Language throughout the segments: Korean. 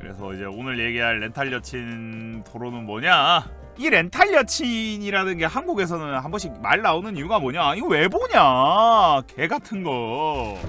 그래서 이제 오늘 얘기할 렌탈 여친 토론은 뭐냐? 이 렌탈 여친이라는 게 한국에서는 한 번씩 말 나오는 이유가 뭐냐? 이거 왜 보냐? 개 같은 거.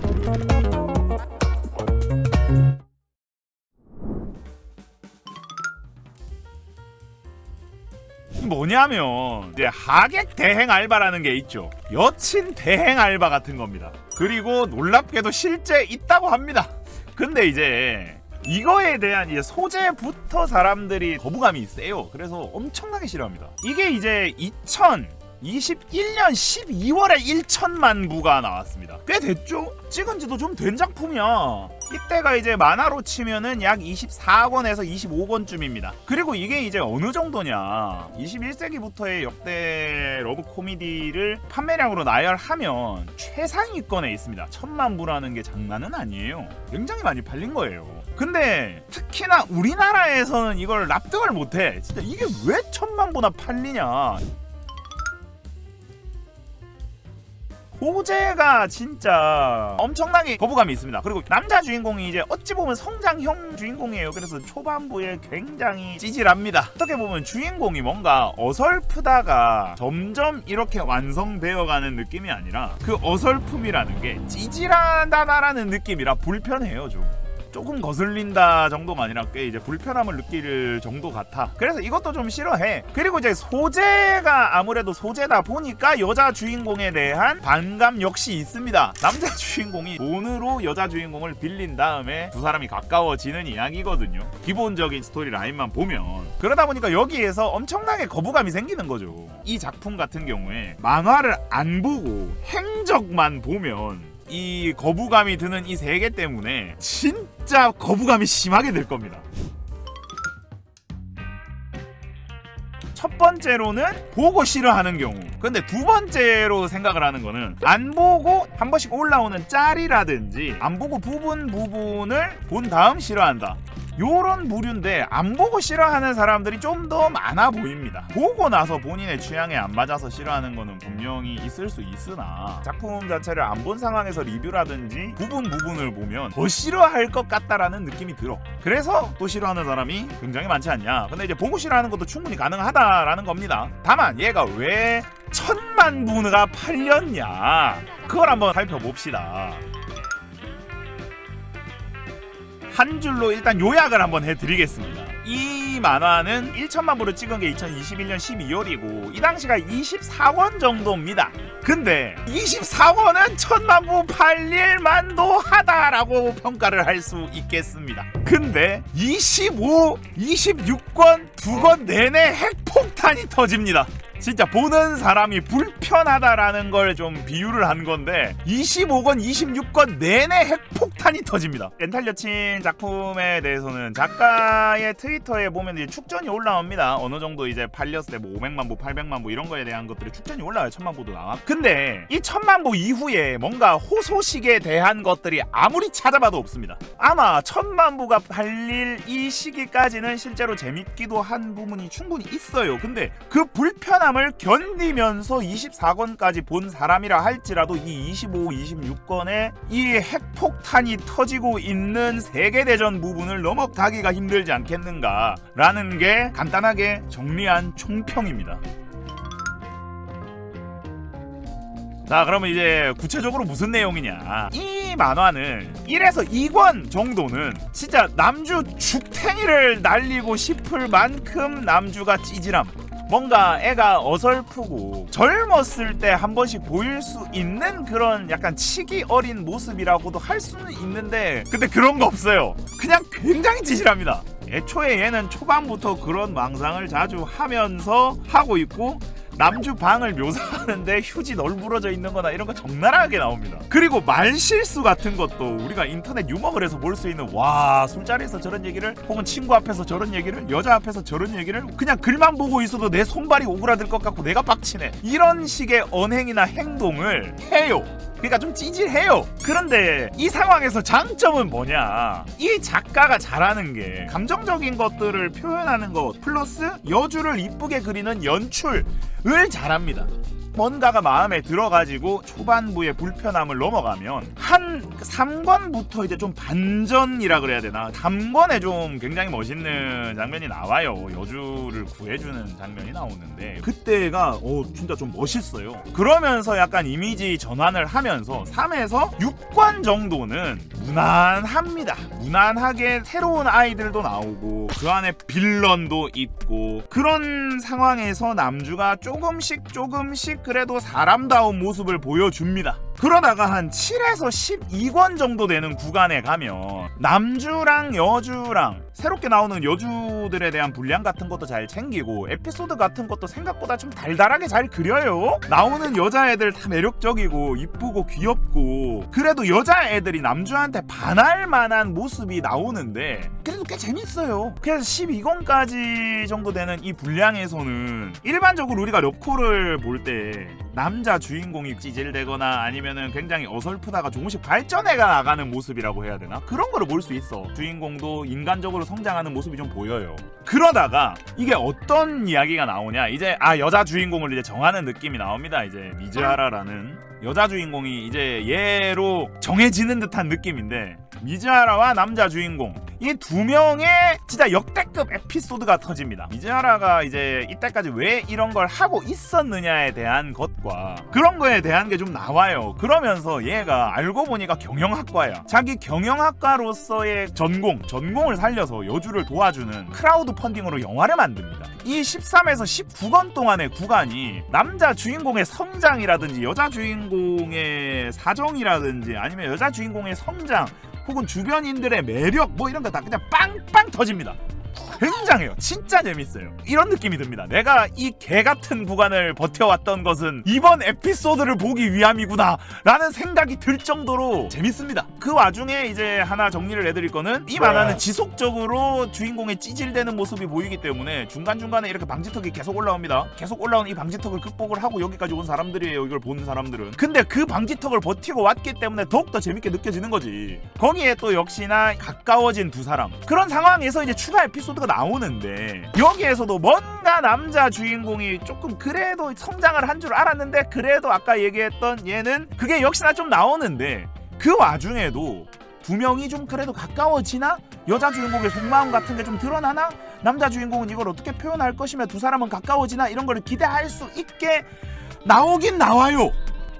뭐냐면 이제 하객 대행 알바라는 게 있죠. 여친 대행 알바 같은 겁니다. 그리고 놀랍게도 실제 있다고 합니다. 근데 이제 이거에 대한 이제 소재부터 사람들이 거부감이 세요. 그래서 엄청나게 싫어합니다. 이게 이제 2021년 12월에 1천만 부가 나왔습니다. 꽤 됐죠? 찍은 지도 좀 된 작품이야. 이때가 이제 만화로 치면은 약 24억 원에서 25억 원쯤입니다. 그리고 이게 이제 어느 정도냐? 21세기부터의 역대 러브 코미디를 판매량으로 나열하면 최상위권에 있습니다. 1000만 부라는 게 장난은 아니에요. 굉장히 많이 팔린 거예요. 근데 특히나 우리나라에서는 이걸 납득을 못해. 진짜 이게 왜 1000만 부나 팔리냐? 소재가 진짜 엄청나게 거부감이 있습니다. 그리고 남자 주인공이 이제 어찌 보면 성장형 주인공이에요. 그래서 초반부에 굉장히 찌질합니다. 어떻게 보면 주인공이 뭔가 어설프다가 점점 이렇게 완성되어가는 느낌이 아니라 그 어설픔이라는 게 찌질하다라는 느낌이라 불편해요. 조금 거슬린다 정도가 아니라 꽤 이제 불편함을 느낄 정도 같아. 그래서 이것도 좀 싫어해. 그리고 이제 소재가 아무래도 소재다 보니까 여자 주인공에 대한 반감 역시 있습니다. 남자 주인공이 돈으로 여자 주인공을 빌린 다음에 두 사람이 가까워지는 이야기거든요. 기본적인 스토리 라인만 보면. 그러다 보니까 여기에서 엄청나게 거부감이 생기는 거죠. 이 작품 같은 경우에 만화를 안 보고 행적만 보면 이 거부감이 드는 이 세 개 때문에 진짜 거부감이 심하게 될 겁니다. 첫 번째로는 보고 싫어하는 경우. 근데 두 번째로 생각을 하는 거는 안 보고 한 번씩 올라오는 짤이라든지 안 보고 부분을 본 다음 싫어한다. 요런 부류인데 안 보고 싫어하는 사람들이 좀 더 많아 보입니다. 보고 나서 본인의 취향에 안 맞아서 싫어하는 거는 분명히 있을 수 있으나 작품 자체를 안 본 상황에서 리뷰라든지 부분을 보면 더 싫어할 것 같다라는 느낌이 들어. 그래서 또 싫어하는 사람이 굉장히 많지 않냐. 근데 이제 보고 싫어하는 것도 충분히 가능하다라는 겁니다. 다만 얘가 왜 1000만 부가 팔렸냐, 그걸 한번 살펴봅시다. 한 줄로 일단 요약을 한번 해드리겠습니다. 이 만화는 1천만 부를 찍은 게 2021년 12월이고 이 당시가 24권 정도입니다. 근데 24권은 1000만 부 팔릴 만도 하다라고 평가를 할 수 있겠습니다. 근데 25, 26권 2권 내내 핵폭탄이 터집니다. 진짜 보는 사람이 불편하다라는 걸 좀 비유를 한 건데 25권 26권 내내 핵폭탄이 터집니다. 렌탈 여친 작품에 대해서는 작가의 트위터에 보면 이제 축전이 올라옵니다. 어느 정도 이제 팔렸을 때 뭐 500만 부 800만 부 이런 거에 대한 것들이 축전이 올라와요. 1000만 부도 나와. 근데 이 1000만 부 이후에 뭔가 호소식에 대한 것들이 아무리 찾아봐도 없습니다. 아마 1000만 부가 팔릴 이 시기까지는 실제로 재밌기도 한 부분이 충분히 있어요. 근데 그 불편함을 견디면서 24권까지 본 사람이라 할지라도 이 25, 26권의 이 핵폭탄이 터지고 있는 세계대전 부분을 넘어가기가 힘들지 않겠는가 라는 게 간단하게 정리한 총평입니다. 자, 그러면 이제 구체적으로 무슨 내용이냐. 이 만화는 1에서 2권 정도는 진짜 남주 죽탱이를 날리고 싶을 만큼 남주가 찌질함. 뭔가 애가 어설프고 젊었을 때 한 번씩 보일 수 있는 그런 약간 치기 어린 모습이라고도 할 수는 있는데 근데 그런 거 없어요. 그냥 굉장히 찌질합니다. 애초에 얘는 초반부터 그런 망상을 자주 하면서 하고 있고 남주 방을 묘사하는데 휴지 널브러져 있는 거나 이런 거 적나라하게 나옵니다. 그리고 말실수 같은 것도 우리가 인터넷 유머 글에서 볼 수 있는 와 술자리에서 저런 얘기를 혹은 친구 앞에서 저런 얘기를 여자 앞에서 저런 얘기를 그냥 글만 보고 있어도 내 손발이 오그라들 것 같고 내가 빡치네 이런 식의 언행이나 행동을 해요. 그러니까 좀 찌질해요. 그런데 이 상황에서 장점은 뭐냐, 이 작가가 잘하는 게 감정적인 것들을 표현하는 것 플러스 여주를 이쁘게 그리는 연출을 잘합니다. 뭔가가 마음에 들어가지고 초반부의 불편함을 넘어가면 한 3권부터 이제 좀 반전이라 그래야 되나, 3권에 좀 굉장히 멋있는 장면이 나와요. 여주를 구해주는 장면이 나오는데 그때가 진짜 좀 멋있어요. 그러면서 약간 이미지 전환을 하면서 3에서 6권 정도는 무난합니다. 무난하게 새로운 아이들도 나오고 그 안에 빌런도 있고, 그런 상황에서 남주가 조금씩 그래도 사람다운 모습을 보여줍니다. 그러다가 한 7에서 12권 정도 되는 구간에 가면 남주랑 여주랑 새롭게 나오는 여주들에 대한 분량 같은 것도 잘 챙기고 에피소드 같은 것도 생각보다 좀 달달하게 잘 그려요. 나오는 여자애들 다 매력적이고 이쁘고 귀엽고, 그래도 여자애들이 남주한테 반할 만한 모습이 나오는데 그래도 꽤 재밌어요. 그래서 12권까지 정도 되는 이 분량에서는 일반적으로 우리가 럽코를 볼 때 남자 주인공이 찌질되거나 아니면은 굉장히 어설프다가 조금씩 발전해 나가는 모습이라고 해야 되나? 그런 거를 볼 수 있어. 주인공도 인간적으로 성장하는 모습이 좀 보여요. 그러다가 이게 어떤 이야기가 나오냐, 이제 여자 주인공을 이제 정하는 느낌이 나옵니다. 이제 미즈하라라는 여자 주인공이 이제 얘로 정해지는 듯한 느낌인데, 미즈하라와 남자 주인공 이 두 명의 진짜 역대급 에피소드가 터집니다. 미즈하라가 이제 이때까지 왜 이런 걸 하고 있었느냐에 대한 것과 그런 거에 대한 게 좀 나와요. 그러면서 얘가 알고 보니까 경영학과야. 자기 경영학과로서의 전공을 살려서 여주를 도와주는 크라우드 펀딩으로 영화를 만듭니다. 이 13에서 19권 동안의 구간이 남자 주인공의 성장이라든지 여자 주인공의 사정이라든지 아니면 여자 주인공의 성장 혹은 주변인들의 매력 뭐 이런 거 다 그냥 빵빵 터집니다. 굉장해요. 진짜 재밌어요. 이런 느낌이 듭니다. 내가 이 개같은 구간을 버텨왔던 것은 이번 에피소드를 보기 위함이구나 라는 생각이 들 정도로 재밌습니다. 그 와중에 이제 하나 정리를 해드릴 거는, 이 만화는 지속적으로 주인공의 찌질대는 모습이 보이기 때문에 중간중간에 이렇게 방지턱이 계속 올라옵니다. 계속 올라오는 이 방지턱을 극복을 하고 여기까지 온 사람들이에요. 이걸 보는 사람들은. 근데 그 방지턱을 버티고 왔기 때문에 더욱더 재밌게 느껴지는 거지. 거기에 또 역시나 가까워진 두 사람, 그런 상황에서 이제 추가 에피소드가 나오는데, 여기에서도 뭔가 남자 주인공이 조금 그래도 성장을 한 줄 알았는데, 그래도 아까 얘기했던 얘는 그게 역시나 좀 나오는데, 그 와중에도 두 명이 좀 그래도 가까워지나? 여자 주인공의 속마음 같은 게 좀 드러나나? 남자 주인공은 이걸 어떻게 표현할 것이며 두 사람은 가까워지나? 이런 걸 기대할 수 있게 나오긴 나와요.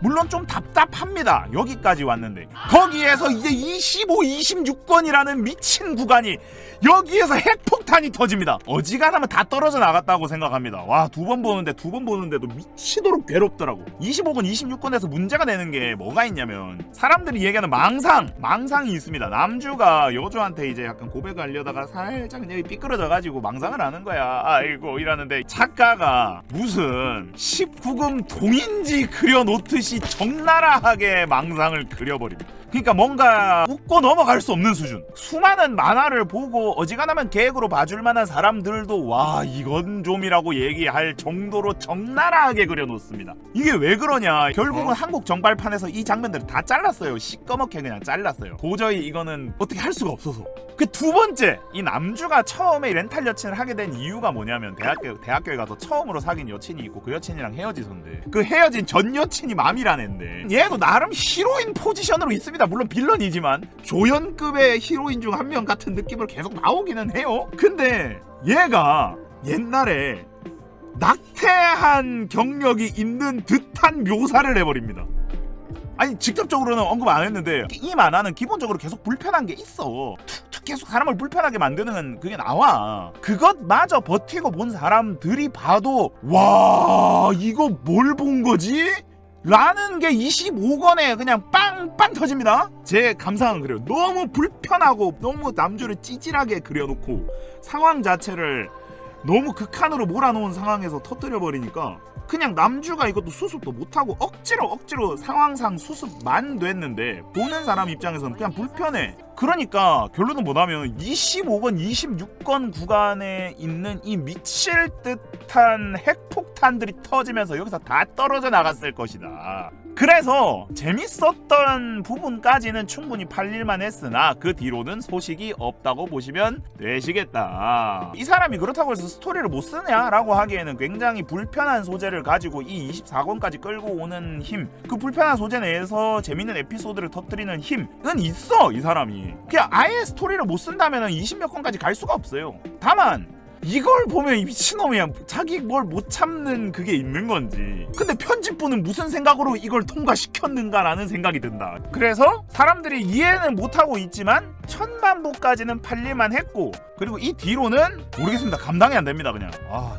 물론 좀 답답합니다. 여기까지 왔는데 거기에서 이제 25, 26권이라는 미친 구간이, 여기에서 핵폭탄이 터집니다. 어지간하면 다 떨어져 나갔다고 생각합니다. 와, 두 번 보는데도 미치도록 괴롭더라고. 25권, 26권에서 문제가 되는 게 뭐가 있냐면, 사람들이 얘기하는 망상이 있습니다. 남주가 여주한테 이제 약간 고백을 하려다가 살짝 그냥 삐끄러져가지고 망상을 하는 거야. 아이고 이러는데 작가가 무슨 19금 동인지 그려놓듯이 적나라하게 망상을 그려버립니다. 그러니까 뭔가 웃고 넘어갈 수 없는 수준. 수많은 만화를 보고 어지간하면 계획으로 봐줄 만한 사람들도 와 이건 좀이라고 얘기할 정도로 적나라하게 그려놓습니다. 이게 왜 그러냐, 결국은 한국 정발판에서 이 장면들을 다 잘랐어요. 시꺼멓게 그냥 잘랐어요. 도저히 이거는 어떻게 할 수가 없어서. 그 두 번째, 이 남주가 처음에 렌탈 여친을 하게 된 이유가 뭐냐면, 대학교에 가서 처음으로 사귄 여친이 있고 그 여친이랑 헤어지선데, 그 헤어진 전 여친이 맘이란 앤데, 얘도 나름 히로인 포지션으로 있습니다. 물론 빌런이지만 조연급의 히로인 중 한 명 같은 느낌으로 계속 나오기는 해요. 근데 얘가 옛날에 낙태한 경력이 있는 듯한 묘사를 해버립니다. 아니 직접적으로는 언급 안 했는데 이 만화는 기본적으로 계속 불편한 게 있어. 툭툭 계속 사람을 불편하게 만드는 그게 나와. 그것마저 버티고 본 사람들이 봐도 와 이거 뭘 본 거지? 라는 게 25권에 그냥 빵빵 터집니다. 제 감상은 그래요. 너무 불편하고 너무 남주를 찌질하게 그려놓고 상황 자체를 너무 극한으로 몰아놓은 상황에서 터뜨려버리니까 그냥 남주가 이것도 수습도 못하고 억지로 상황상 수습만 됐는데 보는 사람 입장에서는 그냥 불편해. 그러니까 결론은 뭐냐면 25권, 26권 구간에 있는 이 미칠 듯한 핵폭탄들이 터지면서 여기서 다 떨어져 나갔을 것이다. 그래서 재밌었던 부분까지는 충분히 팔릴만 했으나 그 뒤로는 소식이 없다고 보시면 되시겠다. 이 사람이 그렇다고 해서 스토리를 못 쓰냐라고 하기에는 굉장히 불편한 소재를 가지고 이 24권까지 끌고 오는 힘, 그 불편한 소재 내에서 재밌는 에피소드를 터뜨리는 힘은 있어. 이 사람이 그냥 아예 스토리를 못 쓴다면 20몇 권까지 갈 수가 없어요. 다만 이걸 보면 이 미친놈이야. 자기 뭘 못 참는 그게 있는 건지. 근데 편집부는 무슨 생각으로 이걸 통과시켰는가라는 생각이 든다. 그래서 사람들이 이해는 못하고 있지만 1000만 부까지는 팔릴만 했고, 그리고 이 뒤로는 모르겠습니다. 감당이 안 됩니다. 그냥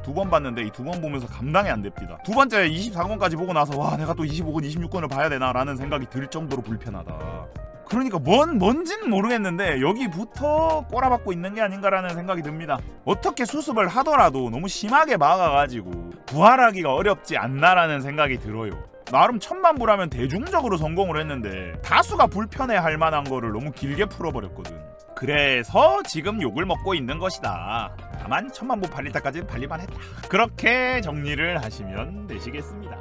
두 번 봤는데 이 두 번 보면서 감당이 안 됩니다. 두 번째 24권까지 보고 나서 와, 내가 또 25권 26권을 봐야 되나라는 생각이 들 정도로 불편하다. 그러니까 뭔지는 모르겠는데 여기부터 꼬라박고 있는 게 아닌가라는 생각이 듭니다. 어떻게 수습을 하더라도 너무 심하게 막아가지고 부활하기가 어렵지 않나라는 생각이 들어요. 나름 1000만 부라면 대중적으로 성공을 했는데 다수가 불편해할 만한 거를 너무 길게 풀어버렸거든. 그래서 지금 욕을 먹고 있는 것이다. 다만 1000만 부 팔릴 때까지는 팔릴만 했다. 그렇게 정리를 하시면 되시겠습니다.